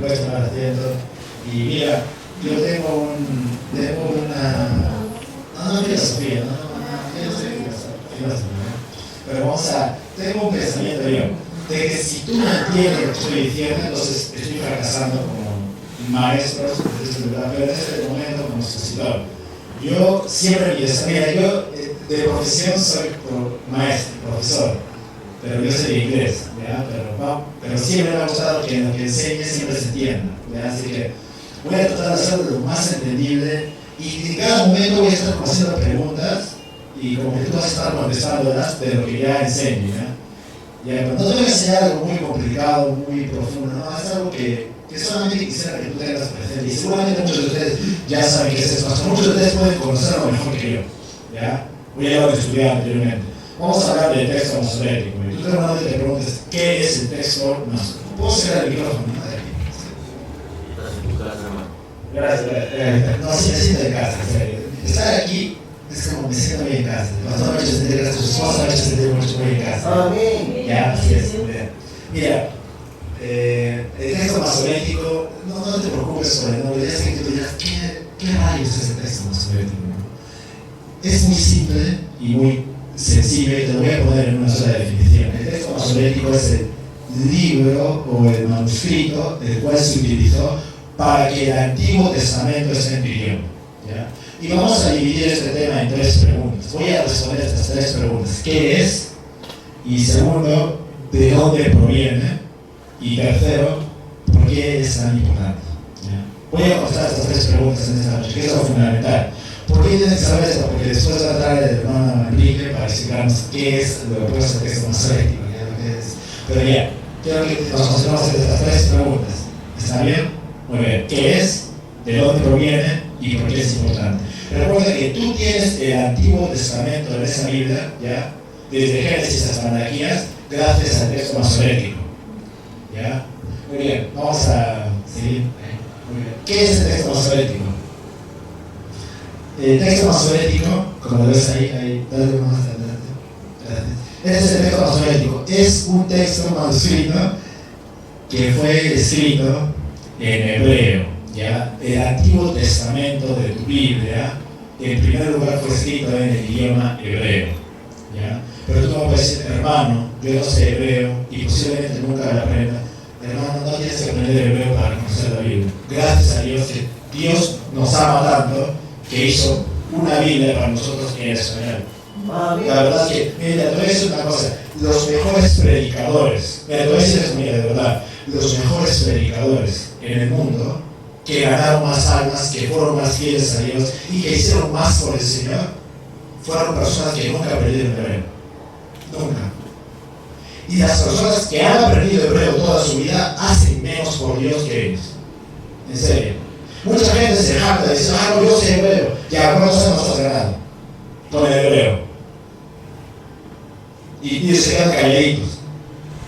puedes tomar asiento. Y mira, yo tengo una filosofía, tengo un pensamiento yo, de que si tú no entiendes lo que estoy diciendo, entonces estoy fracasando como maestro, pero en este momento como expositor. Yo siempre pienso, mira, yo de profesión soy maestro, profesor, pero yo sé inglés, ¿ya? Pero siempre me ha gustado que lo que enseñe siempre se entienda, ¿ya? Así que voy a tratar de hacerlo lo más entendible y en cada momento voy a estar haciendo preguntas y como que tú vas a estar contestándolas de lo que ya enseño, ¿ya? Pero no te voy a enseñar algo muy complicado, muy profundo, no, es algo que solamente quisiera que tú tengas presente. Y seguramente muchos de ustedes ya saben qué es esto, muchos de ustedes pueden conocerlo mejor que yo, ¿ya? Voy a llevar a estudiar anteriormente. Vamos a hablar del texto masorético. Y tú normalmente te preguntas, ¿qué es el texto masorético? ¿Puedo cerrar el micrófono? Gracias. No, sí me siento en casa, en serio. Estar aquí es como me siento muy en casa. El pastor me ha hecho sentir en casa, tu esposa me ha hecho sentir mucho muy en casa. Amén. Ya, así es. Mira, el texto masorético, no te preocupes sobre el nombre. Ya sé que tú dirás, ¿qué rayos es el texto masorético? Es muy simple y muy sencillo y te lo voy a poner en una sola definición. El texto masorético es el libro o el manuscrito el cual se utilizó para que el Antiguo Testamento esté en tu idioma, ¿ya? Y vamos a dividir este tema en 3 preguntas. Voy a responder estas 3 preguntas. ¿Qué es? Y segundo, ¿de dónde proviene? Y tercero, ¿por qué es tan importante? ¿Ya? Voy a contestar estas 3 preguntas en esta noche, que es lo fundamental. ¿Por qué tienes que saber esto? Porque después va a traer el hermano Enrique para explicarnos qué es lo que es el texto masorético. Pero ya, quiero que nos concentremos en estas 3 preguntas. ¿Está bien? Muy bien. ¿Qué es? ¿De dónde proviene? ¿Y por qué es importante? Recuerda que tú tienes el Antiguo Testamento en esa Biblia, ¿ya? Desde Génesis hasta Malaquías, gracias al texto masorético, ¿ya? Muy bien, vamos a seguir. Muy bien. ¿Qué es el texto masorético? El texto masorético, como lo ves ahí, dale más adelante. Este es el texto masorético. Es un texto manuscrito que fue escrito en hebreo, ¿ya? El Antiguo Testamento de tu Biblia, en primer lugar fue escrito en el idioma hebreo, ¿ya? Pero tú no puedes decir, hermano, yo no sé hebreo y posiblemente nunca lo aprenda. Hermano, no tienes que aprender hebreo para conocer la Biblia. Gracias a Dios que Dios nos ama tanto que hizo una Biblia para nosotros en español. La verdad es que, mira, te voy a decir una cosa, los mejores predicadores, mira, te voy a decir eso, mira, de verdad, los mejores predicadores en el mundo, que ganaron más almas, que fueron más fieles a Dios y que hicieron más por el Señor, fueron personas que nunca aprendieron hebreo. Nunca. Y las personas que han aprendido hebreo toda su vida hacen menos por Dios que ellos. En serio. Mucha gente se jacta y dice, no, yo sé hebreo. Ya, ¿cuántos años has ganado con el hebreo? Y se quedan calladitos,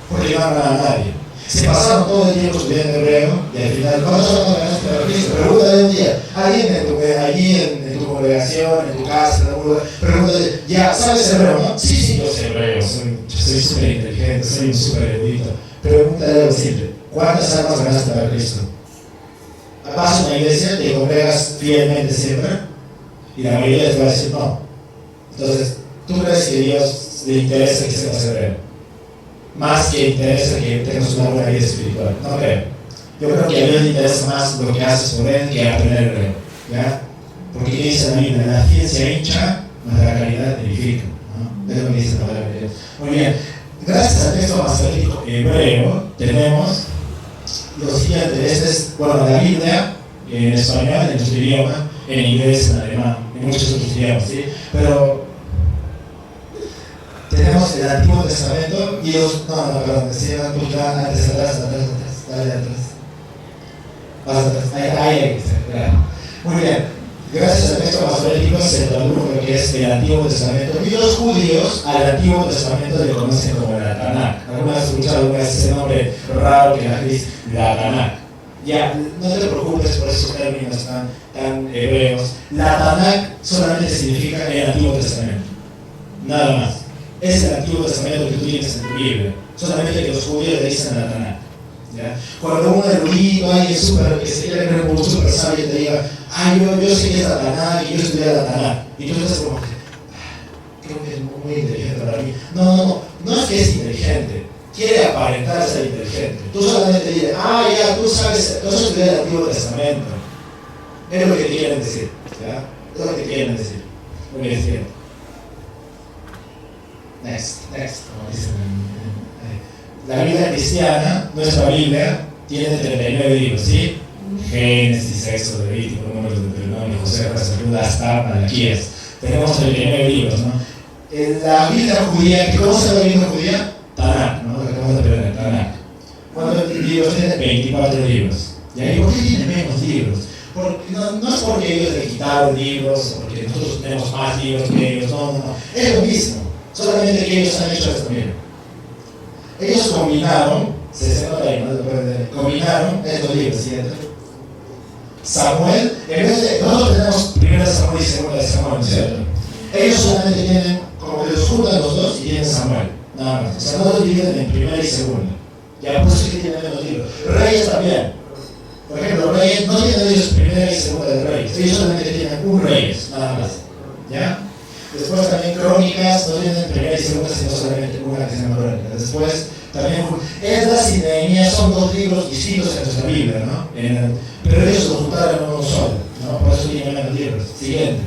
porque no hablan a nadie. Se pasaron todo el tiempo estudiando hebreo y al final, ¿cuántos años ganaste para Cristo? Pregúntale un día, alguien allí en tu congregación, en tu casa, pregúntale, ya, ¿sabes hebreo, no? Sí, yo sé hebreo, soy súper inteligente, soy un súper erudito. Pregúntale algo simple, ¿cuántas almas ganaste para Cristo? Vas a una iglesia, te congregas fielmente siempre y la mayoría te va a decir no. Entonces, ¿tú crees que Dios le interesa que sepas hebreo? Más que interesa que tengas una buena vida espiritual. No creo. Yo creo que a Dios le interesa más lo que haces por él que aprender hebreo, ¿ya? Porque ¿qué dice la Biblia? La ciencia hincha, mas la caridad edifica, ¿no? Es lo que dice la palabra de Dios. Muy bien. Gracias al texto masorético hebreo tenemos lo siguiente. Este es, bueno, la Biblia en español, en nuestro idioma, en inglés, en alemán, en muchos otros idiomas, ¿sí? Pero tenemos el Antiguo Testamento y los... perdón, decía un poquito antes, atrás, dale atrás. Vas atrás, ahí está. Muy bien, gracias al texto masorético se tradujo lo que es el Antiguo Testamento y los judíos al Antiguo Testamento le conocen como la Tanakh. ¿Alguna vez has escuchado alguna vez ese nombre raro que la dice la Tanakh? Ya, no te preocupes por esos términos tan hebreos. La Tanakh solamente significa el Antiguo Testamento, nada más. Es el Antiguo Testamento que tú tienes en tu Biblia, solamente que los judíos le dicen la Tanakh, ¿ya? Cuando un erudito, alguien super, que se quiere creer como súper sabio, te diga, yo sé que es Satanás, y yo estudié a Satanás, y tú estás como que, creo que es muy inteligente para mí. No es que es inteligente, quiere aparentar ser inteligente. Tú solamente dices, tú sabes, tú has estudiado el Antiguo Testamento. Es lo que quieren decir, ¿ya? Es lo que quieren decir. Muy bien, next, como dicen. La Biblia cristiana, nuestra Biblia, tiene 39 libros, ¿sí? Génesis, Éxodo, Levítico, Números, Deuteronomio, José, Judas, hasta Malaquías. Tenemos 39 libros, ¿no? En la Biblia judía, ¿cómo se llama la Biblia judía? Tanakh, ¿no? Lo que acabamos de aprender, Tanakh. ¿Cuántos libros tiene? 24 libros. ¿Y por qué tiene menos libros? Porque, no es porque ellos le quitaron libros, o porque nosotros tenemos más libros que ellos, no. Es lo mismo, solamente que ellos han hecho esto, miren. Ellos combinaron, combinaron estos libros, ¿cierto? Samuel, en vez de, nosotros tenemos primera de Samuel y segunda de Samuel, ¿cierto? Ellos solamente tienen, como que los juntan los dos y tienen Samuel, nada más. O sea, no los dividen en primera y segunda. Ya, por eso es que tienen menos libros. Reyes también. Por ejemplo, Reyes no tienen ellos primera y segunda de Reyes. Ellos solamente tienen un Reyes, nada más. ¿Ya? Después también Crónicas no tienen primera y segunda, sino solamente una que se llama Crónicas. Después también Esdras y Nehemías son dos libros distintos en nuestra Biblia, ¿no? Pero ellos lo juntaron en uno solo, ¿no? Por eso tienen menos libros. Siguiente.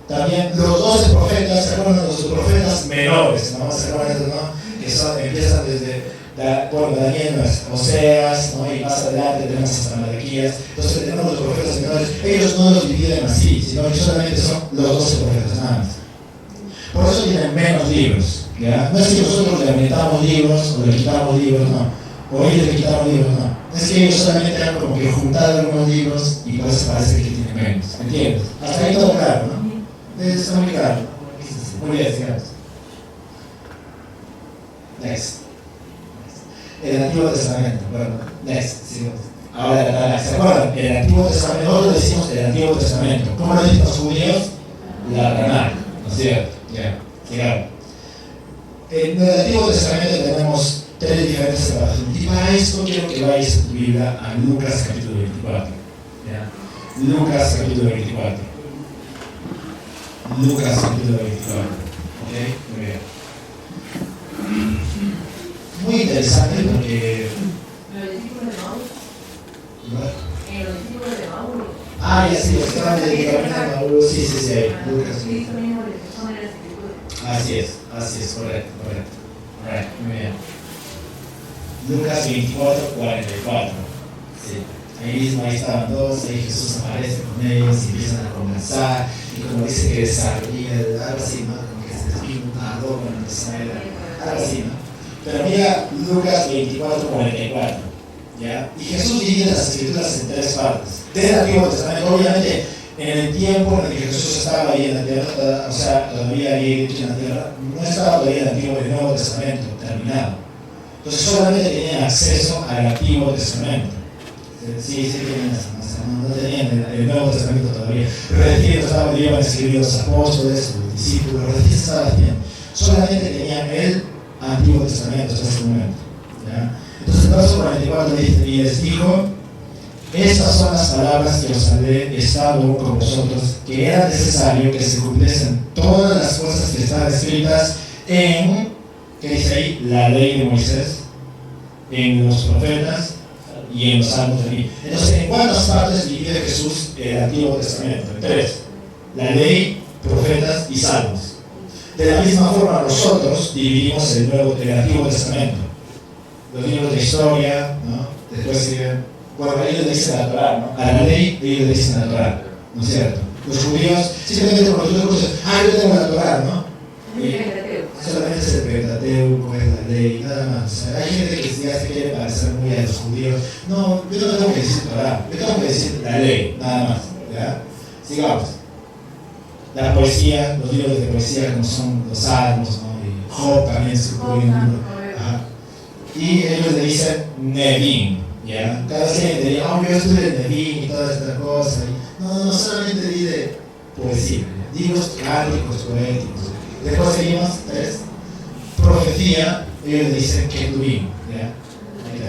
También los 12 profetas, ¿se acuerdan de los profetas menores? ¿No? ¿Se acuerdan de eso, no? Que son, empiezan desde Daniel, Oseas, ¿no? Y más adelante tenemos hasta Malaquías. Entonces tenemos los profetas menores. Ellos no los dividen así, sino que solamente son los 12 profetas, nada más. Por eso tienen menos libros, ¿ya? No es que nosotros le aumentamos libros o le quitamos libros, no. O ellos le quitaron libros, no. Es que ellos solamente han como que juntado algunos libros y por eso parece que tienen menos, ¿entiendes? Hasta ahí todo claro, ¿no? Está muy claro. Muy bien, sigamos. Next. El Antiguo Testamento, bueno, next, sigamos. Ahora, ¿se acuerdan? El Antiguo Testamento, nosotros decimos el Antiguo Testamento. ¿Cómo lo dicen los judíos? La Tanakh, ¿no es cierto? Ya, sigamos. En el Antiguo Testamento tenemos 3 diferentes separaciones. Y para esto quiero que vayas a tu Biblia a Lucas capítulo 24. ¿Ya? Lucas capítulo 24. Lucas capítulo 24. ¿Ok? Muy bien. Muy interesante porque... Los discípulos de Maús. Los discípulos de Maús. Ya sí, los que estaban de Maús. Sí, Lucas. Así es, correcto. Muy bien. Lucas 24, 44. Sí. Ahí estaban todos, ahí Jesús aparece con ellos y empiezan a conversar. Y como dice que desarrolla algo así, ¿no? Como que se despide un ardor con la persona, algo así, ¿no? Pero mira Lucas 24, 44. ¿Ya? Y Jesús divide las escrituras en 3 partes. Desde el Antiguo Testamento, obviamente, en el tiempo en el que Jesús estaba ahí en la tierra, o sea, todavía ahí en la tierra, no estaba todavía el Nuevo Testamento terminado. Entonces solamente tenían acceso al Antiguo Testamento. Sí, no tenían el Nuevo Testamento todavía. Pero recién estaban escribiendo los apóstoles, los discípulos, recién estaban haciendo. Solamente tenían el Antiguo Testamento hasta ese momento. ¿Ya? Entonces el verso 44 dice, y les dijo, estas son las palabras que os hablé estando con vosotros, que era necesario que se cumpliesen todas las cosas que están escritas en, ¿qué dice ahí? La ley de Moisés, en los profetas y en los salmos de mí. Entonces, ¿en cuántas partes divide Jesús el Antiguo Testamento? En 3. La ley, profetas y salmos. De la misma forma, nosotros dividimos el Antiguo Testamento. Los libros de historia, ¿no? Después siguen, bueno, ellos le dicen a la Torá, ¿no? A la ley, ellos le dicen a la Torá, ¿no es cierto? Los judíos, simplemente porque tú escuchas, yo tengo la Torá, ¿no? Y solamente es el Pentateuco, es la ley, nada más. O sea, hay gente que ya se quiere parecer muy a los judíos. No, yo no tengo que decir Torá, yo tengo que decir la ley, nada más. ¿Ya? Sigamos. La poesía, los libros de poesía como son los Salmos, ¿no? Y Job también se incluye en un libro. Y ellos le dicen Nevim, ¿ya? Cada vez que le digan, yo estudié Nevim y toda esta cosa. No solamente dice poesía, libros cánticos, poéticos. Después seguimos, 3. Profecía, ellos le dicen Ketuvim, ¿ya?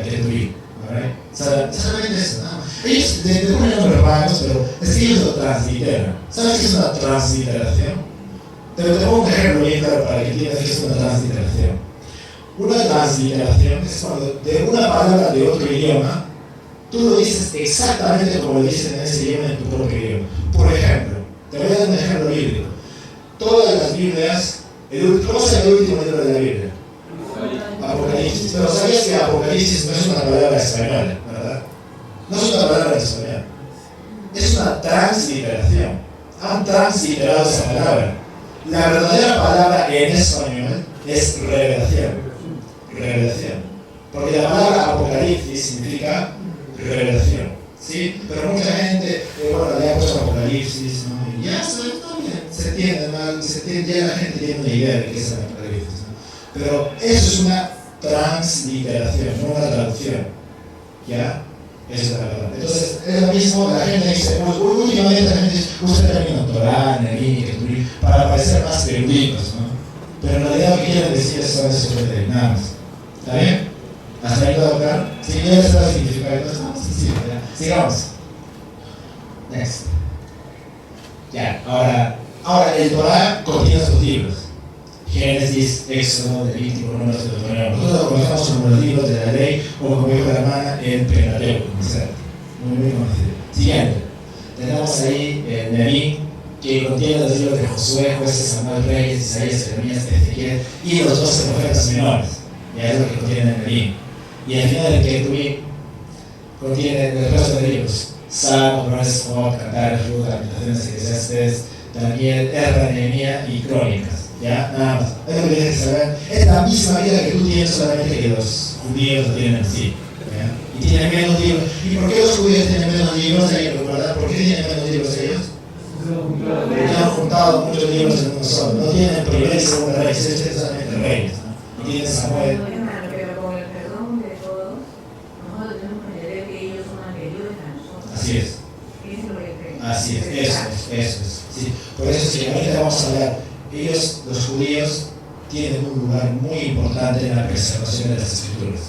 Ketuvim, ¿right? Solamente eso, ¿no? Ellos le ponen nombres raros, pero es que ellos lo transliteran. ¿Sabes qué es una transliteración? Te pongo un ejemplo bien claro para que entiendas qué es una transliteración. Una transliteración es cuando de una palabra de otro idioma, tú lo dices exactamente como lo dices en ese idioma en tu propio idioma. Por ejemplo, te voy a dar un ejemplo bíblico. Todas las Biblias, ¿cómo se llama el último libro de la Biblia? Apocalipsis. Pero ¿sabías que Apocalipsis no es una palabra española, verdad? No es una palabra española. Es una transliteración. Han transliterado esa palabra. La verdadera palabra en español es revelación. Revelación. Porque la palabra Apocalipsis significa revelación. ¿Sí? Pero mucha gente, bueno, le ha puesto Apocalipsis, ¿no? Y ya está bien. Se entiende, ya la gente tiene una idea de qué es el Apocalipsis, ¿no? Pero eso es una transliteración, no una traducción. ¿Ya? Esa es la verdad. Entonces, es lo mismo, la gente dice, últimamente la gente usa el término Torah, Neví, Keturí, para parecer más eruditos, ¿no? Pero en realidad lo que quieren decir es solamente sobre nada más. ¿Está bien? ¿Hasta ahí todo claro? Si ya les está significado, entonces, sí, ya. Sigamos. Next. Ya, ahora el Torah contiene estos libros. Génesis, Éxodo, Levítico, Números, Deuteronomio. Nosotros lo conocemos como los libros de la ley, o como dijo la hermana, el Pentateuco, muy conocido. Siguiente. Tenemos ahí Neví, que contiene los libros de Josué, Jueces, Samuel, Reyes, Isaías, Jeremías, Ezequiel y los 12 profetas menores. Ya es lo que contiene Neví. Y al final el Ketubim contiene el resto de libros: Salmos, Proverbios, Job, Cantares, Ruth, Lamentaciones, Eclesiastes, Daniel, Ezra, Nehemías y Crónicas. ¿Ya? Nada más. Es lo que tienes que saber. Es la misma vida que tú tienes, solamente que los judíos lo tienen en sí. ¿Ya? Y tienen menos libros. ¿Y por qué los judíos tienen menos libros? ¿Verdad? ¿Por qué tienen menos libros ellos? Porque han juntado muchos libros en uno solo. No tienen primera y segunda Reyes, ellos tienen solamente Reyes, ¿no? Y tienen Samuel. Pero con el perdón de todos, nosotros tenemos que entender que ellos son anteriores a nosotros. Así es. Así es, eso es. Sí. Por eso, si ahorita vamos a hablar, ellos, los judíos, tienen un lugar muy importante en la preservación de las escrituras.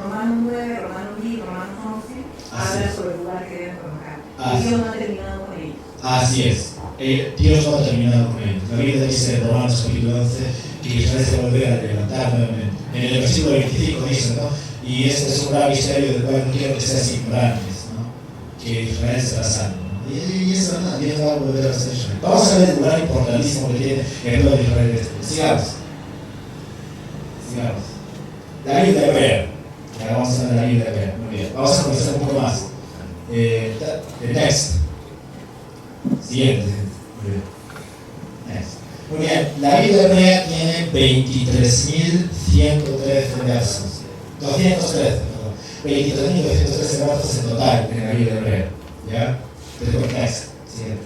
Romanos 9, Romanos 10, Romanos 11 habla sobre el lugar que deben trabajar. Y Dios no ha terminado con ellos. Así es. Dios no ha terminado con ellos. La Biblia dice en Romanos capítulo 11 que Israel se volverá a levantar nuevamente. En el versículo 25 dice, ¿no? Y este es un gran misterio del cual no quiero que seas ignorantes, ¿no? Que Israel será salvo. Y es verdad, Dios va a volver a ser Israel. Vamos a ver el lugar importantísimo que tiene el pueblo de Israel. Sigamos. La Biblia hebrea. Ya vamos a ver la Biblia hebrea. Muy bien. Vamos a comenzar un poco más. Next. Siguiente. Muy bien. Next. Muy bien. La Biblia hebrea tiene 23.113 versos. 213, perdón. 23.213 versos en total en la Biblia hebrea. ¿Ya? Next. Siguiente.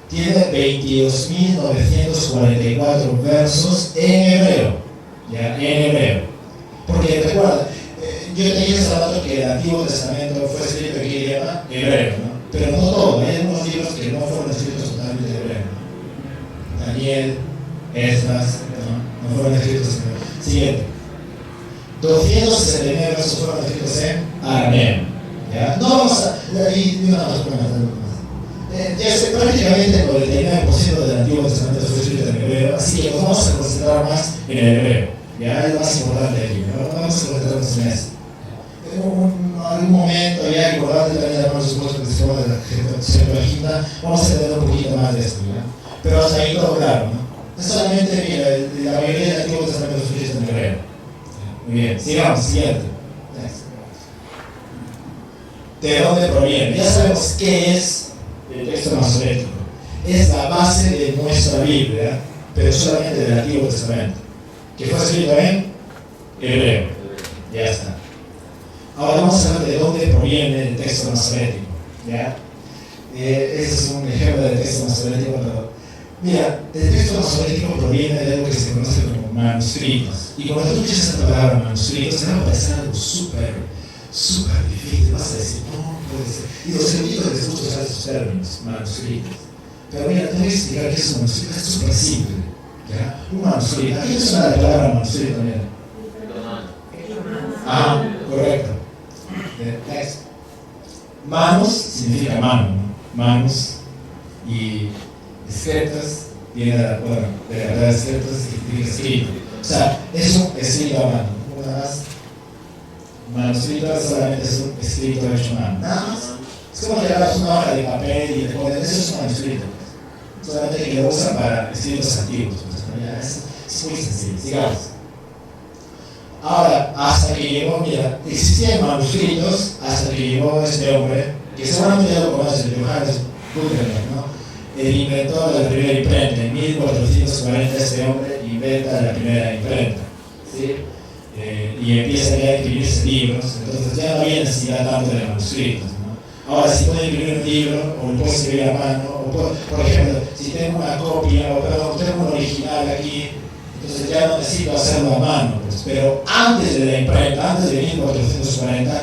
Tiene 22.944 versos en hebreo. ¿Ya? En hebreo. Porque recuerda, yo tenía ese dato que el Antiguo Testamento fue escrito en qué idioma? Hebreo, ¿no? Pero no todo, hay algunos libros que no fueron escritos totalmente en hebreo, ¿no? Daniel, Esdras, no fueron escritos en hebreo. Siguiente. 269 versos fueron escritos en arameo. ¿Ya? No vamos a. Y una más. Ya sé, prácticamente el 99% del Antiguo Testamento fue escrito en hebreo, así que nos vamos a concentrar más en el hebreo. Ya es lo más importante aquí, ¿no? Vamos a concentrarnos en eso. En algún momento, ya recordarte también de los supuestos que se llama de la Septuaginta, vamos a entender un poquito más de esto, ¿ya? Pero hasta ahí todo claro, ¿no? Es solamente, mira, la mayoría del Antiguo Testamento fue escrito en hebreo. Muy bien, sigamos, siguiente. ¿De dónde proviene? Ya sabemos qué es el texto masorético. Es la base de nuestra Biblia, pero solamente del Antiguo Testamento, que fue escrito en hebreo. Ya está. Ahora vamos a ver de dónde proviene el texto masorético. ¿Ya? Ese es un ejemplo del texto masorético. Pero, mira, el texto masorético proviene de algo que se conoce como manuscritos. Y cuando tú escuchas esta palabra manuscritos, te va a parecer algo súper difícil. Vas a decir, no puede ser. Y los eruditos les gusta usar esos términos, manuscritos. Pero mira, te voy a explicar qué es un manuscrito. Es súper simple. ¿Ya? Un manuscrito. ¿A qué te suena la palabra manuscrito? Mira. Ah, correcto. Manos significa mano, ¿no? Manos, y escritos viene de la palabra escritos, significa escrito. O sea, es un escrito a mano. Una más, manuscrito solamente es un escrito hecho a mano. Nada más. Es como que agarras una hoja de papel y le pones, eso es un manuscrito. Solamente que lo usan para escritos antiguos. Es muy sencillo, sigamos. Ahora, hasta que llegó, mira, existían manuscritos hasta que llegó este hombre, que seguramente ya lo conocen, Johannes Gutenberg, ¿no? El inventor de la primera imprenta. En 1440 este hombre inventa la primera imprenta, ¿sí? Y empieza ya a escribirse libros, entonces ya no había necesidad tanto de manuscritos, ¿no? Ahora, si puedo imprimir un libro, o lo puedo escribir a mano, o puedo, por ejemplo, si tengo una copia, o perdón, tengo un original aquí, entonces ya no necesito hacerlo a mano, pues. Pero antes de la imprenta, antes de 1440,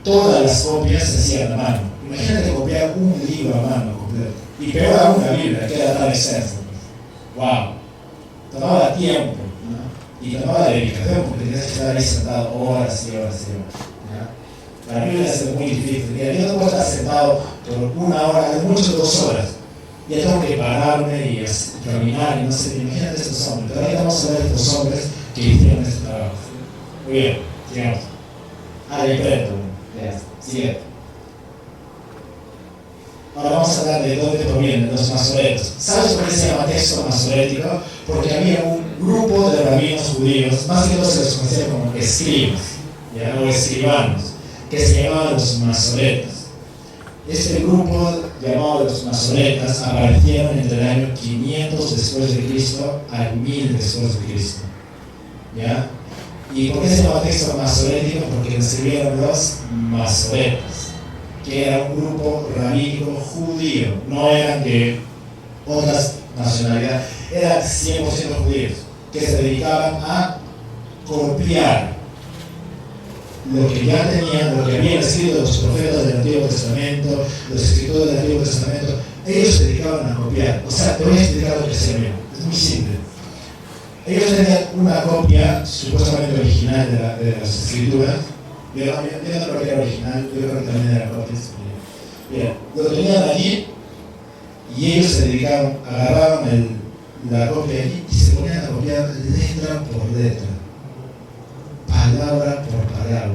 todas las copias se hacían a mano. Imagínate copiar un libro a mano completo. Y peor aún una Biblia, que era tan extensa. ¡Wow! Tomaba tiempo, ¿no? Y tomaba dedicación, porque tenías que estar ahí sentado horas y horas y horas, ¿no? La Biblia es muy difícil. Mira, yo no puedo estar sentado por una hora, mucho 2 horas. Ya tengo que pararme y caminar y no sé, imagínate estos hombres. Pero ahorita vamos a ver estos hombres que hicieron este trabajo. Muy bien, sigamos. La imprenta, ya, siguiente. Ahora vamos a hablar de dónde provienen los masoretos. ¿Sabes por qué se llama texto masorético? Porque había un grupo de rabinos judíos, más que todos se les conocía como escribas, ¿ya? O escribanos, que se llamaban los masoretas. Este grupo llamado los masoretas aparecieron entre el año 500 después de Cristo al 1000 después de Cristo, ¿ya? ¿Y por qué se llama texto masorético? Porque lo escribieron los masoretas, que era un grupo rabínico judío, no eran de otras nacionalidades, eran 100% judíos, que se dedicaban a copiar lo que ya tenían, lo que habían escrito los profetas del Antiguo Testamento, los escritores del Antiguo Testamento. Ellos se dedicaban a copiar. O sea, te voy a explicar lo que se ve. Es muy simple. Ellos tenían una copia supuestamente original de las escrituras. Yo no creo que era original, yo creo que también era copia. Mira, lo tenían allí y ellos se dedicaban, agarraban la copia allí y se ponían a copiar letra por letra, palabra por palabra,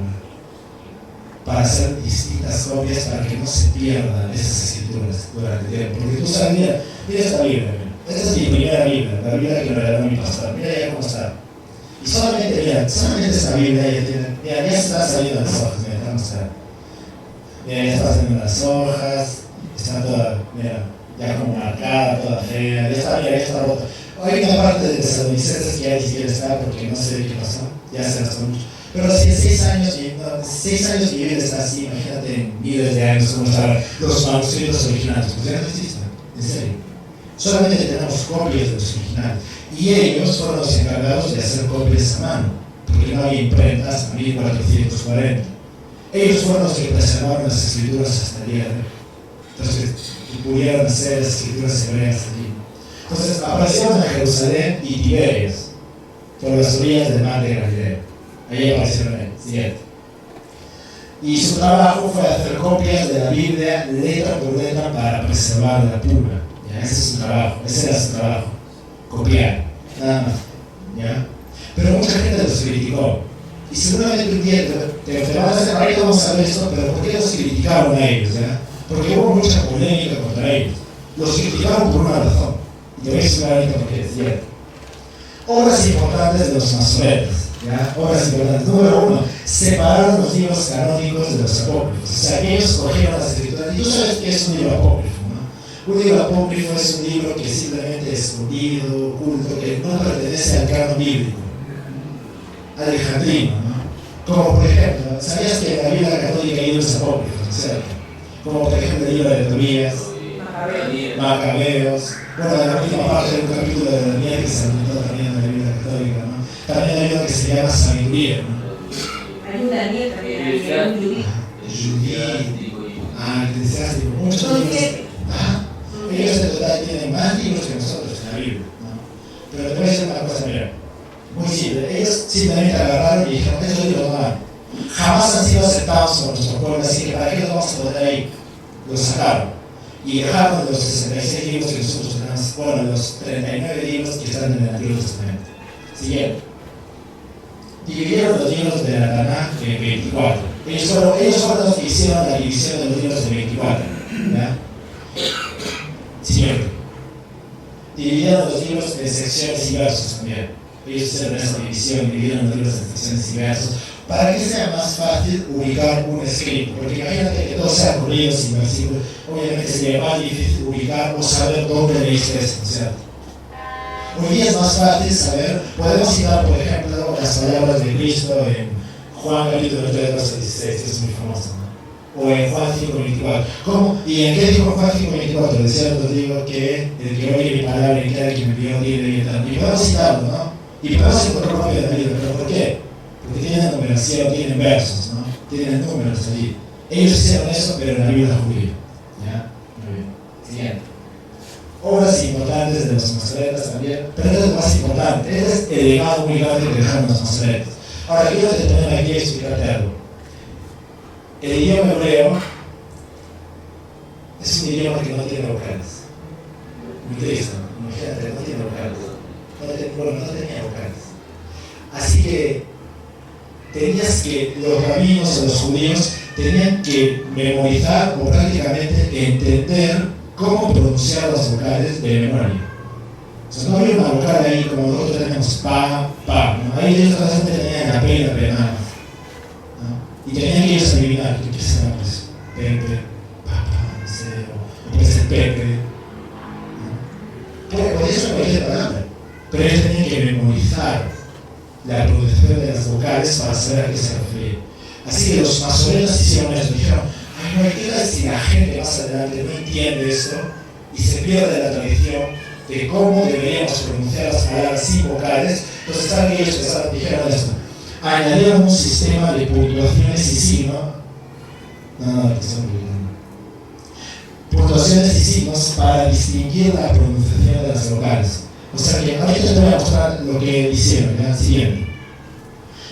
para hacer distintas copias para que no se pierdan esas escrituras durante el tiempo. Porque tú sabes, mira esta Biblia, esta es mi primera Biblia, la Biblia que me regaló mi pastor, mira ya cómo está. Y solamente esta Biblia ya tiene, mira, ya está saliendo las hojas, mira, vamos a ver. Mira, ya está saliendo las hojas, está toda, mira, ya como marcada, toda fea, ya está rota. Hay una parte de Tesalonicenses que ya ni siquiera está porque no sé qué pasó, ya se gastó mucho. Pero si en 6 años mi Biblia está así, imagínate en miles de años cómo estaban los manuscritos originales, pues ya no existen, en serio. Solamente tenemos copias de los originales. Y ellos fueron los encargados de hacer copias a mano, porque no había imprentas hasta 1440. Ellos fueron los que preservaron las escrituras hasta el día de hoy. Entonces, pudieron hacer las escrituras hebreas allí. Entonces, aparecieron en Jerusalén y Tiberias, por las orillas del mar de Galilea. Ahí aparecieron ellos, ¿cierto? Y su trabajo fue hacer copias de la Biblia letra por letra para preservarla pura. ¿Ya? Ese es su trabajo, ese era su trabajo. Copiar, nada más, ¿ya? Pero mucha gente los criticó. Y seguramente un día te van a hacer, ahorita vamos a ver esto, pero ¿por qué los criticaron a ellos? ¿Ya? Porque hubo mucha polémica contra ellos. Los criticaron por una razón. Y te voy a explicar ahorita por qué, ¿cierto? Obras importantes de los masoretas, ¿ya? Obras importantes. Número 1, separaron los libros canónicos de los apócrifos. O sea, que ellos cogieron las escrituras. Y tú sabes que es un libro apócrifo. Un libro apócrifo es un libro que simplemente es escondido, oculto, que no pertenece al canon bíblico, alejandrino, ¿no? Como por ejemplo, ¿sabías que en la Biblia católica hay libros apócrifos, ¿cierto? Como por ejemplo el libro de Tobías, Macabeos, bueno, la última parte de un capítulo de Daniel que se inventó también en la Biblia católica, ¿no? También hay uno que se llama Sabiduría, ¿no? Hay un Daniel también, hay un Judith. Eclesiástico, muchos libros. Ellos en total tienen más libros que nosotros en la Biblia, ¿no? Pero te voy a decir una cosa, mira, muy simple. Ellos simplemente agarraron y dijeron, estos libros no van. Jamás han sido aceptados por nuestro pueblo, así que ¿para qué los vamos a poner ahí? Los sacaron. Y dejaron los 66 libros que nosotros tenemos, bueno, los 39 libros que están en el Antiguo Testamento. Siguieron. Dividieron los libros de la Tanaj en 24. Ellos fueron los que hicieron la división de los libros en 24. ¿Ya? Siguiente. Dividieron los libros en secciones y versos también. Ellos hicieron esa división, dividieron los libros en secciones y versos, para que sea más fácil ubicar un escrito. Porque imagínate que todos sean corridos sin versículos, obviamente sería más difícil ubicar o saber dónde leíste eso, ¿no es cierto? Hoy día es más fácil saber, podemos citar, por ejemplo, las palabras de Cristo en Juan capítulo 3, verso 16, que es muy famoso, ¿no? O en Juan 5:24. ¿Cómo? ¿Y en qué dijo Juan 5:24? De cierto digo que el que oye mi palabra y queda que me envió libre y eterno. Y podemos citarlo, ¿no? Y podemos encontrar propio de la Biblia, ¿pero por qué? Porque tienen numeración, tienen versos, ¿no? Tienen números allí. Ellos hicieron eso, pero en la Biblia judía. ¿Ya? Muy bien. Siguiente. Obras importantes de los masoretas también, pero esto es lo más importante. Este es el legado muy grande que dejaron los masoretas. Ahora, quiero detenerme aquí y explicarte algo. El idioma hebreo es un idioma que no tiene vocales. Muy triste, ¿no? Imagínate, no tiene vocales. No tenía vocales. Así que los rabinos o los judíos tenían que memorizar o prácticamente entender cómo pronunciar las vocales de memoria. O sea, no había una vocal ahí como nosotros tenemos pa, ¿no? Ahí ellos solamente tenían la P y la P nada más, ¿no? Y tenían que ellos adivinar que empiezan pues Pepe, papá, no sé, o puede ser Pepe, ¿no? Podría ser cualquier palabra, pero ellos tenían que memorizar la pronunciación de las vocales para saber a qué se refiere. Así que los masoretas hicieron eso, dijeron, ay, no, ¿qué tal si la gente más adelante no entiende esto y se pierde la tradición de cómo deberíamos pronunciar las palabras sin vocales? Entonces, ¿saben que ellos dijeron esto? Añadieron un sistema de puntuaciones y signos. Puntuaciones y signos para distinguir la pronunciación de las vocales. O sea que ahorita te voy a mostrar lo que hicieron, ¿ya? Siguiente.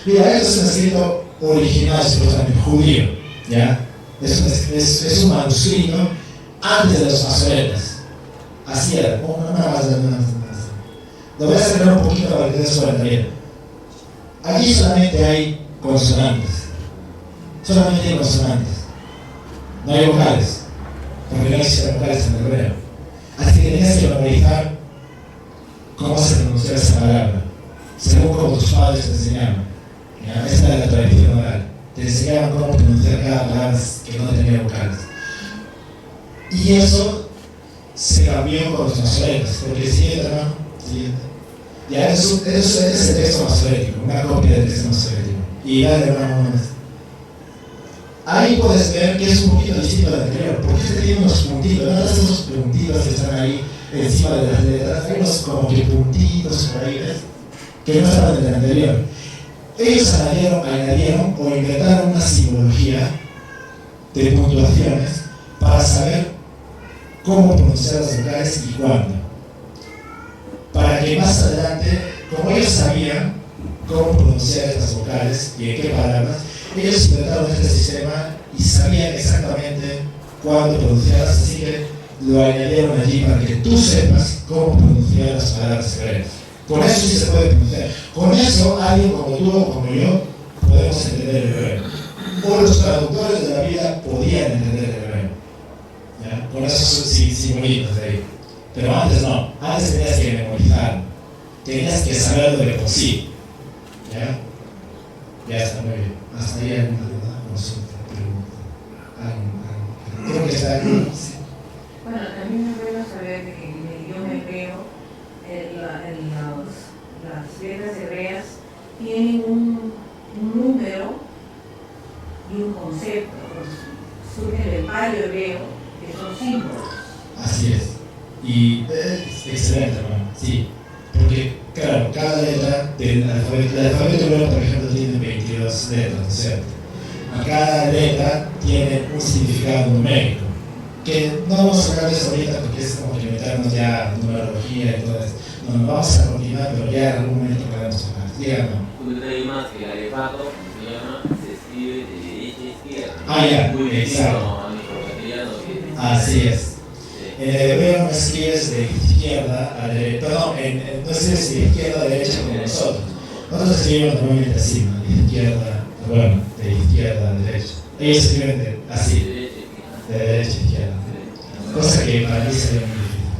Mira, esto es un escrito original, supuestamente judío, ¿ya? Es un manuscrito antes de los masoretas. Así era, nada más. Lo voy a acercar un poquito para que te des cuenta. Bien. Aquí solamente hay consonantes. Solamente hay consonantes. No hay vocales. Porque no existen vocales en el hebreo. Así que tenías que memorizar cómo se pronuncia esa palabra, según como tus padres te enseñaban. ¿Ya? Esta es la tradición oral. Te enseñaban cómo pronunciar cada palabra que no tenía vocales. Y eso se cambió con los masoretas, porque el siguiente, hermano, ya es el texto masorético, una copia del texto masorético. Y dale, hermano, ahí puedes ver que es un poquito distinto del anterior, porque este tiene unos puntitos, ¿no? Esos puntitos que están ahí encima de las letras, hay unos como que puntitos por ahí, ¿ves? Que no estaban en el anterior. Ellos añadieron o inventaron una simbología de puntuaciones para saber cómo pronunciar las vocales y cuándo. Para que más adelante, como ellos sabían cómo pronunciar estas vocales y en qué palabras, ellos inventaron este sistema y sabían exactamente cuándo pronunciarlas, así que lo añadieron allí para que tú sepas cómo pronunciar las palabras hebreas. Con eso sí se puede pronunciar. Con eso, alguien como tú o como yo podemos entender el hebreo. O los traductores de la Biblia podían entender el hebreo. ¿Ya? Con esos simbolitos de ahí. Pero antes no. Antes tenías que memorizar. Tenías que saberlo de por sí. ¿Ya? Ya está muy bien. Hasta ahí hay alguna duda, consulta, pregunta. Creo que está aquí. Sí. Bueno, también es bueno saber que en el idioma hebreo las letras hebreas tienen un número y un concepto. Surge del palio hebreo, que son símbolos. Así es. Y excelente, hermano. Sí. Porque, claro, cada letra del alfabeto hebreo, por ejemplo, tiene 22 letras, ¿no es cierto? Y cada letra tiene un significado numérico. Que no vamos a hablar de eso ahorita porque es como que meternos ya a numerología y todo eso. No, vamos a continuar, pero ya en algún momento podemos hablar. Díganos. Una más que el alefato se ya, exacto. Así es. En el hebreo no escribes de izquierda a derecha, perdón, no escribes de izquierda a derecha como nosotros. Nosotros escribimos normalmente así, ¿no? De izquierda, bueno, de izquierda a derecha. Ellos escriben así, de derecha a izquierda. Cosa que para mí sería muy difícil.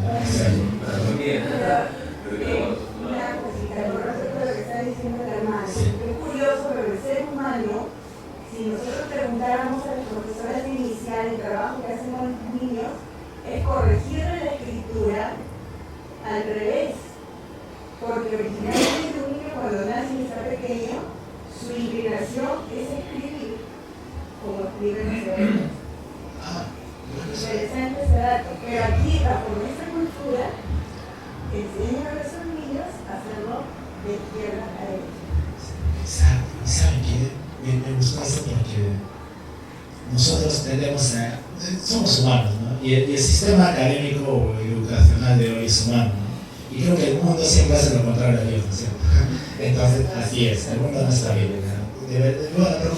Una cosita, con respecto a lo que está diciendo el hermano, es curioso, pero el ser humano, si nosotros preguntáramos a los profesores de inicial el trabajo que hacen con los niños, es corregirle la escritura al revés. Porque originalmente un niño cuando nace y está pequeño, su inclinación es escribir, como escriben los cerebros. Interesante ese dato. Pero aquí, bajo nuestra cultura, enseñan a los niños a hacerlo de izquierda a derecha. Exacto. ¿Saben qué? Me gustó eso porque nosotros tendemos a... somos humanos, ¿no? Y el sistema académico o educacional de hoy es humano, ¿no? Y creo que el mundo siempre hace lo contrario a Dios, ¿no es cierto? Entonces, así es, el mundo no está bien, ¿no? Bueno, pero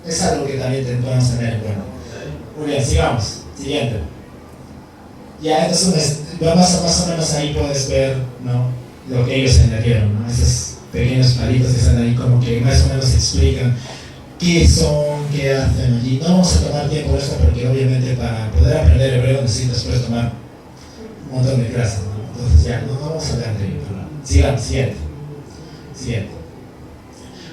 es algo que también podemos tener en cuenta. Muy bien, sigamos. Siguiente. Ya, entonces, más o menos ahí puedes ver, ¿no? Lo que ellos añadieron, ¿no? Esos pequeños palitos que están ahí como que más o menos explican qué son, qué hacen allí. No vamos a tomar tiempo en esto porque obviamente para poder aprender hebreo necesitas después tomar un montón de clases, ¿no? Entonces ya, no vamos a hablar de ello. Sigamos, siguiente.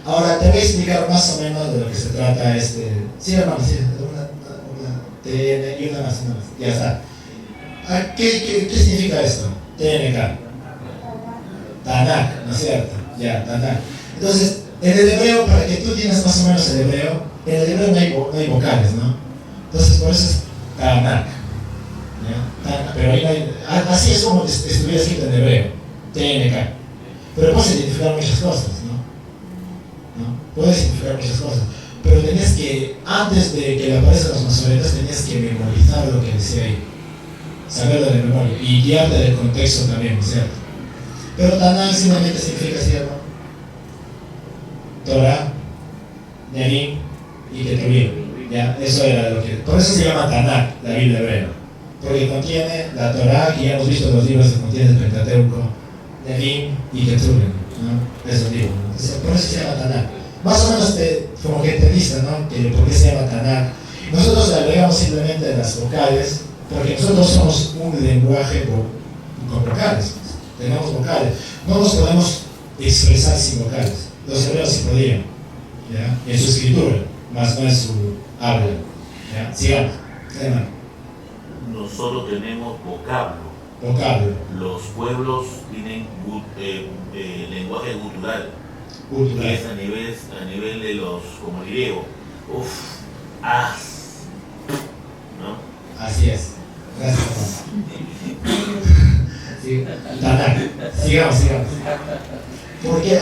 Ahora te voy a explicar más o menos de lo que se trata Sí, hermano, sí, y una más. Ya está. ¿Qué significa esto? TNK. Tanakh, ¿no es cierto? Ya, Tanakh. Entonces, en el hebreo, para que tú tienes más o menos el hebreo, en el hebreo no hay vocales, ¿no? Entonces, por eso es Tanakh. Pero ahí no hay, así es como estuviera escrito en hebreo, TNK. Pero puedes identificar muchas cosas, ¿no? Puedes identificar muchas cosas. Pero tenías que, antes de que le aparezcan los masoretas, tenías que memorizar lo que decía ahí. Saberlo de memoria y guiarte del contexto también, ¿cierto? Pero Tanakh simplemente significa, ¿cierto? Torah, Nevi'im y Ketuvim. ¿Ya? Eso era lo que... Por eso se llama Tanakh, la Biblia hebrea. Porque contiene la Torah, que ya hemos visto los libros que contiene el Pentateuco, Nevi'im y Ketuvim, ¿no? Esos libros, ¿no? Entonces, por eso se llama Tanakh. Más o menos como que te dice, ¿no? Que por qué se llama Tanakh. Nosotros le agregamos simplemente las vocales, porque nosotros somos un lenguaje con vocales. Tenemos vocales. No nos podemos expresar sin vocales. Los hebreos sí podían, ¿ya? En su escritura, más no en su habla. ¿Ya? Sigamos. Nosotros tenemos vocablo. Los pueblos tienen lenguaje gutural. Que es a nivel de los, como griego. ¿No? Así es. Gracias, sí, Tanakh. Sigamos.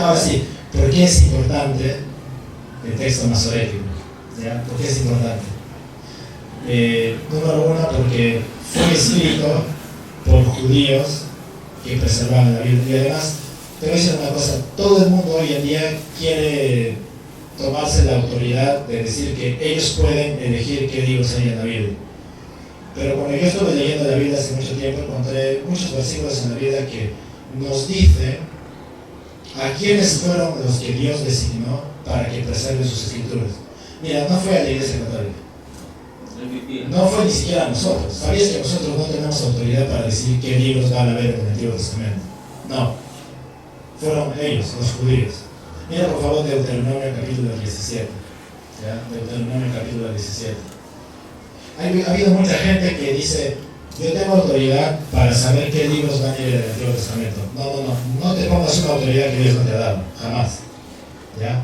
Ahora sí, ¿por qué es importante el texto masorético? ¿Ya? ¿Por qué es importante? Número uno, porque fue escrito por judíos que preservaban la Biblia. Y además, te voy a decir una cosa, todo el mundo hoy en día quiere tomarse la autoridad de decir que ellos pueden elegir qué libros hay en la Biblia. Pero cuando yo estuve leyendo la Biblia hace mucho tiempo, encontré muchos versículos en la Biblia que nos dicen a quiénes fueron los que Dios designó para que preserven sus escrituras. Mira, no fue a la Iglesia Católica. No fue ni siquiera a nosotros. ¿Sabías que nosotros no tenemos autoridad para decir qué libros van a haber en el Antiguo Testamento? No. Fueron ellos, los judíos. Mira por favor Deuteronomio capítulo 17. ¿Ya? Deuteronomio capítulo 17. Ha habido mucha gente que dice, yo tengo autoridad para saber qué libros van a ir en el Antiguo Testamento. No te pongas una autoridad que Dios no te ha dado, jamás. ¿Ya?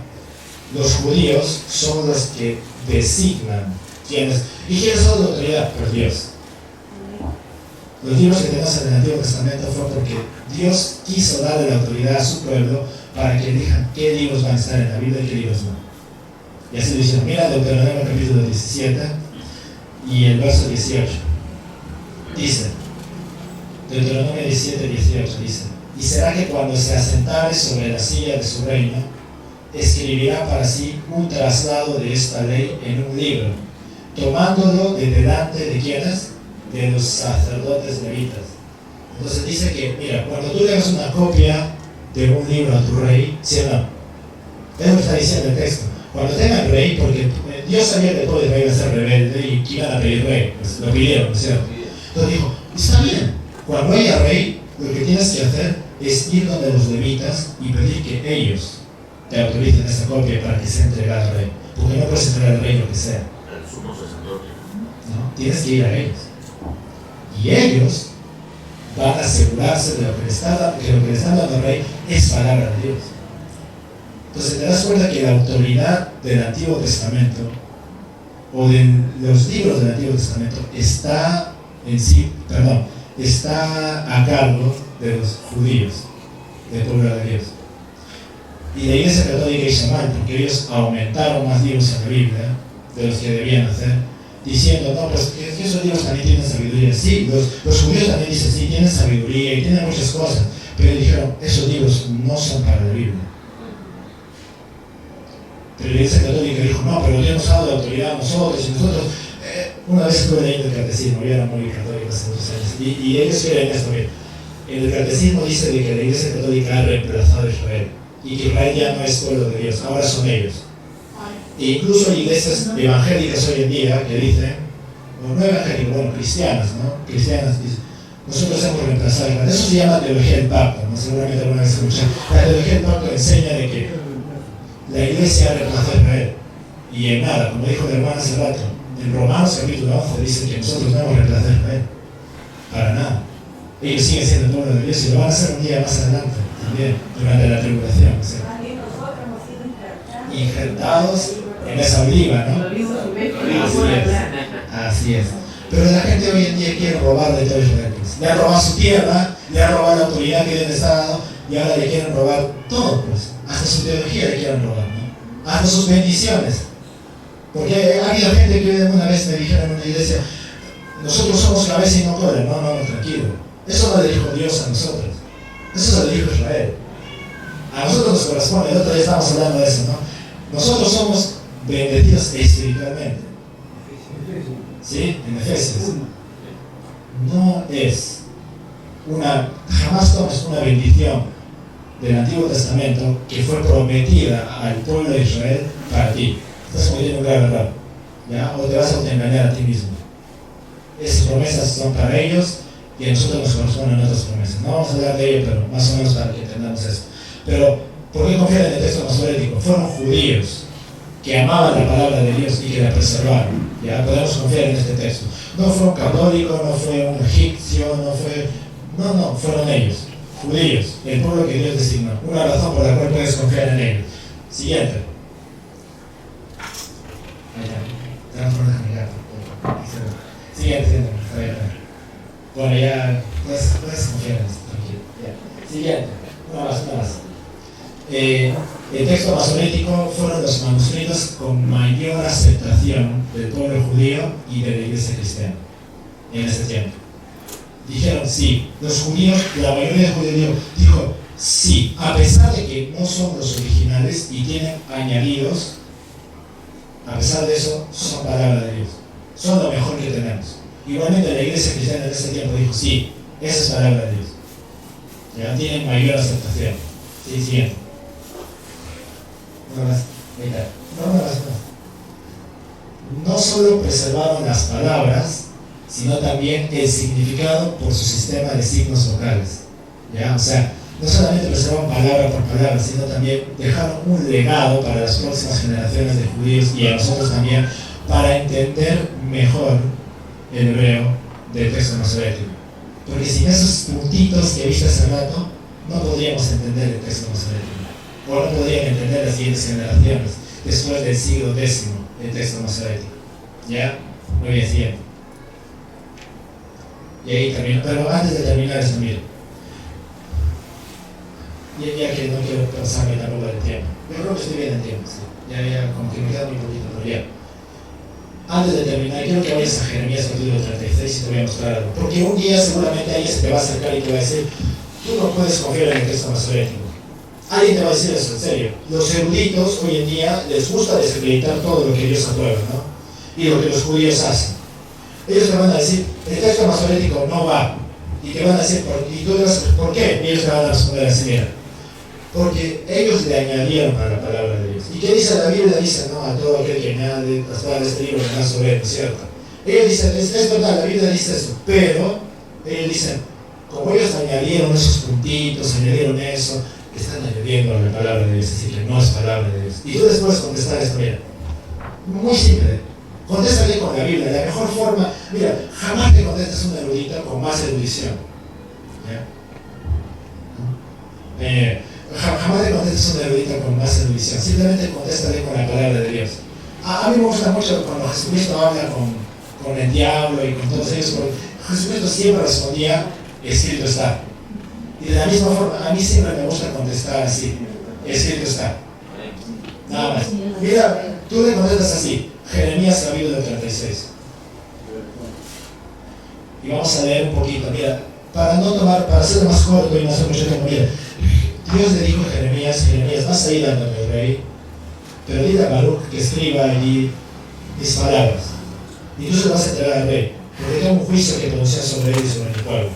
Los judíos son los que designan quiénes. ¿Y quiénes son la autoridad? Pues Dios. Los libros que tenemos en el Antiguo Testamento fue porque Dios quiso darle la autoridad a su pueblo para que elijan qué libros van a estar en la Biblia y qué libros no. Y así lo hicieron. Mira Deuteronomio capítulo 17 y el verso 18. Dice, Deuteronomio 17, 18 dice, y será que cuando se asentare sobre la silla de su reino, escribirá para sí un traslado de esta ley en un libro tomándolo de delante de quienes, de los sacerdotes levitas. Entonces dice que, mira, cuando tú le hagas una copia de un libro a tu rey, ¿sí o no? Es lo que está diciendo el texto. Cuando tengan rey, porque Dios sabía que todo Israel iba a ser rebelde y que iban a pedir rey, pues lo pidieron, ¿no es cierto? Entonces dijo, está bien, cuando haya rey, lo que tienes que hacer es ir donde los levitas y pedir que ellos te autoricen esa copia para que sea entregada al rey. Porque no puedes entregar al rey lo que sea. El sumo sacerdote. ¿No? Tienes que ir a ellos. Y ellos van a asegurarse de lo que le están dando al rey es palabra de Dios. Entonces te das cuenta que la autoridad del Antiguo Testamento o de los libros del Antiguo Testamento está a cargo de los judíos, del pueblo de Dios. Y la Iglesia Católica hizo mal, porque ellos aumentaron más libros en la Biblia de los que debían hacer, diciendo, no, pues que esos libros también tienen sabiduría. Sí, los judíos también dicen, sí, tienen sabiduría y tienen muchas cosas, pero dijeron, esos libros no son para la Biblia. Pero la Iglesia Católica dijo, no, pero Dios nos ha dado la autoridad a nosotros, y nosotros, una vez estuve leyendo el catecismo, yo era muy católico hace muchos años, y ellos creen esto, bien. El catecismo dice de que la Iglesia Católica ha reemplazado a Israel, y que Israel ya no es pueblo de Dios, ahora son ellos. E incluso hay iglesias evangélicas hoy en día que dicen, no evangélicas, bueno, cristianas, ¿no? Cristianas dicen, nosotros hemos reemplazado a Israel. Eso se llama teología del pacto, ¿no? Seguramente alguna vez escuchan. La teología del pacto enseña de que la iglesia ha reemplazado a Israel. Y en nada, como dijo el hermano hace rato, en Romanos capítulo 11 dice que nosotros no hemos reemplazado a Israel. Para nada. Ellos siguen siendo el pueblo de Dios y lo van a hacer un día más adelante, también, durante la tribulación. O sea, injertados en esa oliva, ¿no? Así es. Pero la gente hoy en día quiere robar de todo Israel. Le han robado su tierra, le han robado la autoridad que Dios les ha dado y ahora le quieren robar todo, pues. Hasta su teología le quieren robar, ¿no? Hasta sus bendiciones. Porque ha habido gente que una vez me dijeron en una iglesia, nosotros somos cabeza y no cola. No, tranquilo. Eso no le dijo Dios a nosotros. Eso se lo dijo Israel. A nosotros nos corresponde. El otro día estábamos hablando de eso, ¿no? Nosotros somos bendecidos espiritualmente. ¿Sí? En Efesios. No es jamás tomes una bendición del Antiguo Testamento que fue prometida al pueblo de Israel para ti. Estás cometiendo un grave error, ¿ya? O te vas a engañar a ti mismo. Esas promesas son para ellos y a nosotros nos corresponden otras promesas. No vamos a hablar de ello, pero más o menos para que entendamos esto. Pero, ¿por qué confiar en el texto masorético? Fueron judíos que amaban la palabra de Dios y que la preservaron. Ya podemos confiar en este texto. No fue un católico, no fue un egipcio, no, fueron ellos, judíos, el pueblo que Dios designó. Una razón por la cual puedes confiar en ellos. Siguiente. Siguiente. Bueno, ya puedes confiar en esto, tranquilo. Ya. Siguiente. Una más. El texto masorético fueron los manuscritos con mayor aceptación del pueblo judío y de la iglesia cristiana en ese tiempo. Dijeron sí, los judíos, la mayoría de judíos dijo sí, a pesar de que no son los originales y tienen añadidos, a pesar de eso, son palabra de Dios, son lo mejor que tenemos. Igualmente la iglesia cristiana en ese tiempo dijo sí, esa es palabra de Dios, ya tienen mayor aceptación. Sí, siguiente. No solo preservaron las palabras, sino también el significado por su sistema de signos vocales. ¿Ya? O sea, no solamente preservaron palabra por palabra, sino también dejaron un legado para las próximas generaciones de judíos y a nosotros también para entender mejor el hebreo del texto masorético. Porque sin esos puntitos que viste hace rato, no podríamos entender el texto masorético. O no podrían entender las siguientes generaciones después del siglo X el texto masorético. ¿Ya? Muy bien, siguiente. Y ahí termino. Pero antes de terminar esto, miren. Ya que no quiero pasarme tampoco del tiempo. Yo creo que estoy bien en tiempo, ¿sí? Ya como que me queda muy poquito, pero ya. Antes de terminar, quiero que vayas a Jeremías capítulo 36 y te voy a mostrar algo. Porque un día seguramente alguien se te va a acercar y te va a decir, tú no puedes confiar en el texto masorético. Alguien te va a decir eso, en serio. Los eruditos hoy en día les gusta desacreditar todo lo que Dios aprueba, ¿no? y lo que los judíos hacen. Ellos te van a decir, el texto masorético no va, y te van a decir, y tú dirás, ¿por qué? Y ellos te van a responder así, mira, porque ellos le añadieron a la palabra de Dios. ¿Y qué dice la Biblia? Dice, no, a todo aquel que añade las palabras de este libro vendrá sobre él, ¿no es cierto? Ellos dicen, es verdad, la Biblia dice eso, pero ellos dicen, como ellos añadieron esos puntitos, añadieron eso, están añadiendo a la palabra de Dios, así que no es palabra de Dios. Y tú les puedes contestar esto, mira, muy simple, contéstale con la Biblia, la mejor forma, mira, jamás te contestes un erudito con más erudición, ¿ya? Jamás te contestes un erudito con más erudición, simplemente contéstale con la palabra de Dios. A mí me gusta mucho cuando Jesucristo habla con el diablo y con todos ellos, porque Jesucristo siempre respondía, escrito está. Y de la misma forma, a mí siempre me gusta contestar así, escrito está. Nada más. Mira, tú le contestas así, Jeremías capítulo 36. Y vamos a leer un poquito, mira, para hacerlo más corto y no hacer mucho tiempo, mira, Dios le dijo a Jeremías, vas a ir ante el rey, pero dile a Baruch que escriba allí mis palabras. Y tú se lo vas a entregar al rey, porque tengo un juicio que pronunciar sobre él y sobre mi pueblo.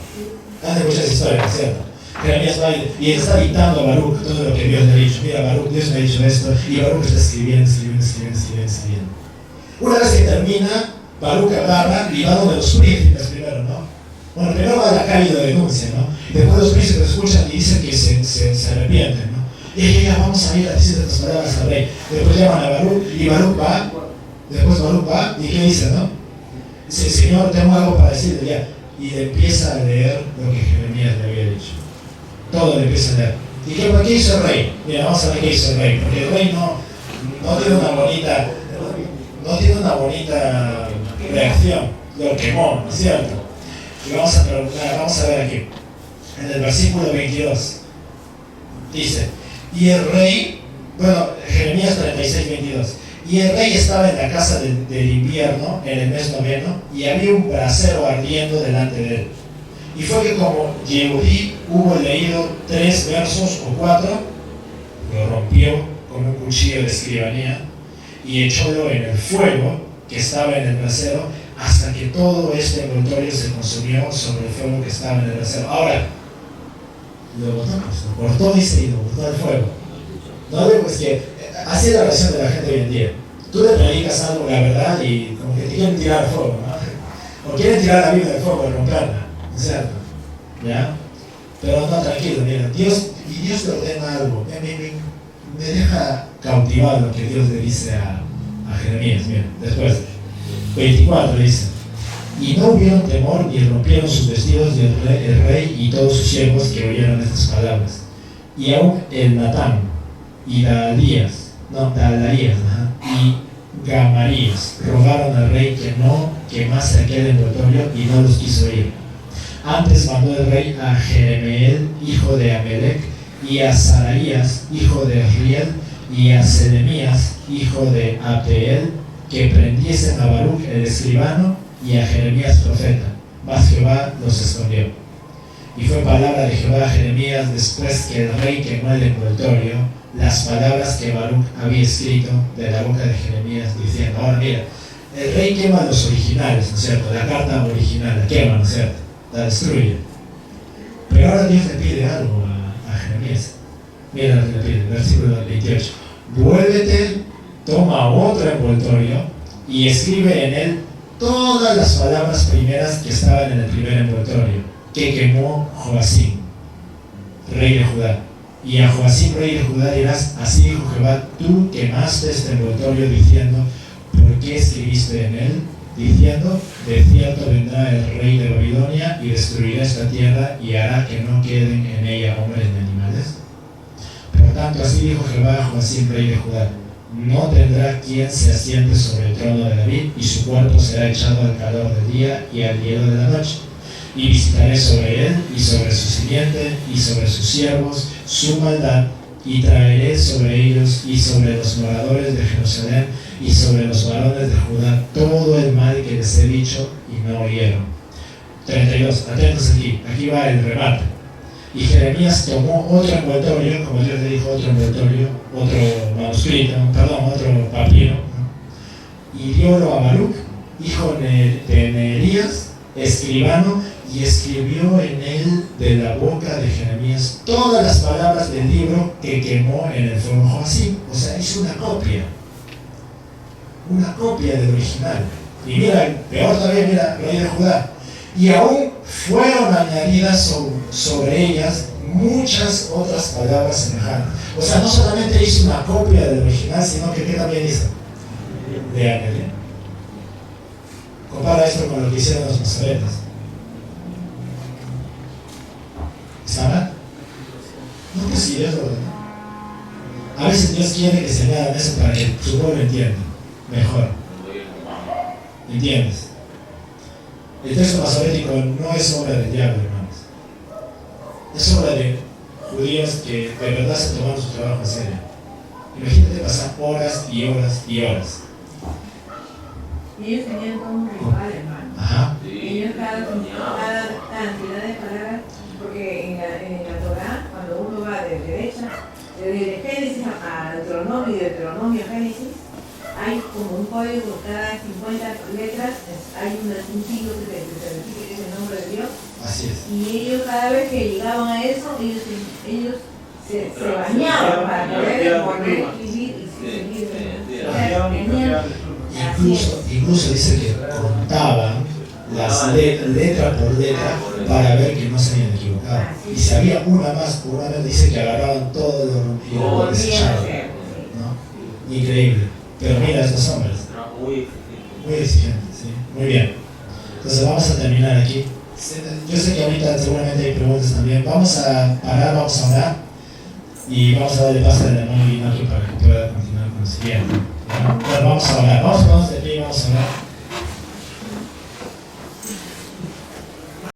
Han muchas historias, ¿cierto? Jeremías va y está dictando a Baruch todo lo que Dios le ha dicho. Mira, Baruch, Dios me ha dicho esto, y Baruch está escribiendo. Una vez que termina, Baruch agarra y va donde los príncipes primero, ¿no? Bueno, primero va a la calle y lo denuncia, ¿no? Después los príncipes escuchan y dicen que se arrepienten, ¿no? Y ya vamos a ir a decir estas palabras al rey. Después llaman a Baruch y Baruch va, y ¿qué dice, no? Dice, Señor, tengo algo para decirle ya. Y le empieza a leer lo que Jeremías le había dicho. Todo le empieza a leer. ¿Y qué hizo el rey? Mira, vamos a ver qué hizo el rey. Porque el rey no tiene una bonita reacción. Lo quemó, ¿no es cierto? Y vamos a ver aquí. En el versículo 22. Dice, y el rey, Jeremías 36, 22. Y el rey estaba en la casa del invierno, en el mes noveno, y había un brasero ardiendo delante de él. Y fue que como Yehudí hubo leído 3 versos o 4, lo rompió con un cuchillo de escribanía y echólo en el fuego que estaba en el brasero, hasta que todo este envoltorio se consumió sobre el fuego que estaba en el brasero. Ahora, lo cortó y lo botó al fuego. No digo, pues que así es la reacción de la gente hoy en día. Tú le predicas algo, la verdad, y como que te quieren tirar al fuego, ¿no? O quieren tirar la Biblia del fuego y romperla, ¿no es cierto? ¿Ya? Pero no, tranquilo, mira, Dios te ordena algo. Me deja cautivar lo que Dios le dice a Jeremías. Mira, después, 24 dice, y no hubieron temor ni rompieron sus vestidos el rey y todos sus siervos que oyeron estas palabras. Y aún el Natán y Dalaías y Gamarías rogaron al rey que no quemase aquel envoltorio y no los quiso oír. Antes mandó el rey a Jeremeel, hijo de Amelec, y a Saraías, hijo de Riel, y a Sedemías, hijo de Abdeel, que prendiesen a Baruch el escribano y a Jeremías profeta, mas Jehová los escondió. Y fue palabra de Jehová a Jeremías después que el rey quemó el envoltorio, las palabras que Baruch había escrito de la boca de Jeremías, diciendo, ahora mira, el rey quema los originales, ¿no es cierto? La carta original la quema, ¿no es cierto? La destruye. Pero ahora Dios le pide algo a Jeremías. Mira lo que le pide, versículo 28. Vuélvete, toma otro envoltorio y escribe en él todas las palabras primeras que estaban en el primer envoltorio, que quemó Joacim, rey de Judá. Y a Joacim, rey de Judá, dirás, así dijo Jehová, tú quemaste este envoltorio diciendo, ¿por qué escribiste en él? Diciendo, de cierto vendrá el rey de Babilonia y destruirá esta tierra y hará que no queden en ella hombres ni animales. Por tanto, así dijo Jehová a Joacim, rey de Judá, no tendrá quien se asiente sobre el trono de David, y su cuerpo será echado al calor del día y al hielo de la noche. Y visitaré sobre él y sobre su simiente y sobre sus siervos su maldad, y traeré sobre ellos y sobre los moradores de Jerusalén y sobre los varones de Judá todo el mal que les he dicho, y no oyeron. 32, atentos aquí va el remate. Y Jeremías tomó otro envoltorio, como Dios le dijo, otro envoltorio, otro manuscrito, otro papiro, ¿no? y diólo a Baruch, hijo de Neerías, escribano, y escribió en él de la boca de Jeremías todas las palabras del libro que quemó en el fuego Joacim. O sea, hizo una copia del original. Y mira, peor todavía, mira, rey de Judá. Y aún fueron añadidas sobre ellas muchas otras palabras semejantes. O sea, no solamente hizo una copia del original, sino que ¿qué también hizo? Le añadió. Compara esto con lo que hicieron los masoretas. ¿Está mal? No, pues sí, es verdad. A veces Dios quiere que se le haga eso para que su pueblo entienda mejor. ¿Entiendes? El texto masorético no es obra del diablo, hermanos. Es obra de judíos que de verdad se tomaron su trabajo en serio. Imagínate pasar horas y horas y horas. Y ellos tenían como un ritual, hermano. Ajá. Ellos cada cantidad de palabras, porque en la Torah, cuando uno va de derecha, de Génesis a Deuteronomio y de Deuteronomio a Génesis, hay como un código por cada 50 letras, hay un signo que se repite, que es el nombre de Dios. Así es. Y ellos cada vez que llegaban a eso, ellos se bañaban para poder vivir y seguir. O sea, tenían... Incluso dice que contaban las letra por letra para ver que no se habían equivocado. Y si había una más por una vez, dice que agarraban todo y lo desechaban. ¿No? Increíble. Pero mira estos hombres. Muy exigentes, ¿sí? Muy bien. Entonces vamos a terminar aquí. Yo sé que ahorita seguramente hay preguntas también. Vamos a parar, vamos a orar y vamos a darle paso al hermano Ignacio para que pueda continuar con el siguiente. Bueno, vamos a orar. Vamos de pie, vamos a orar.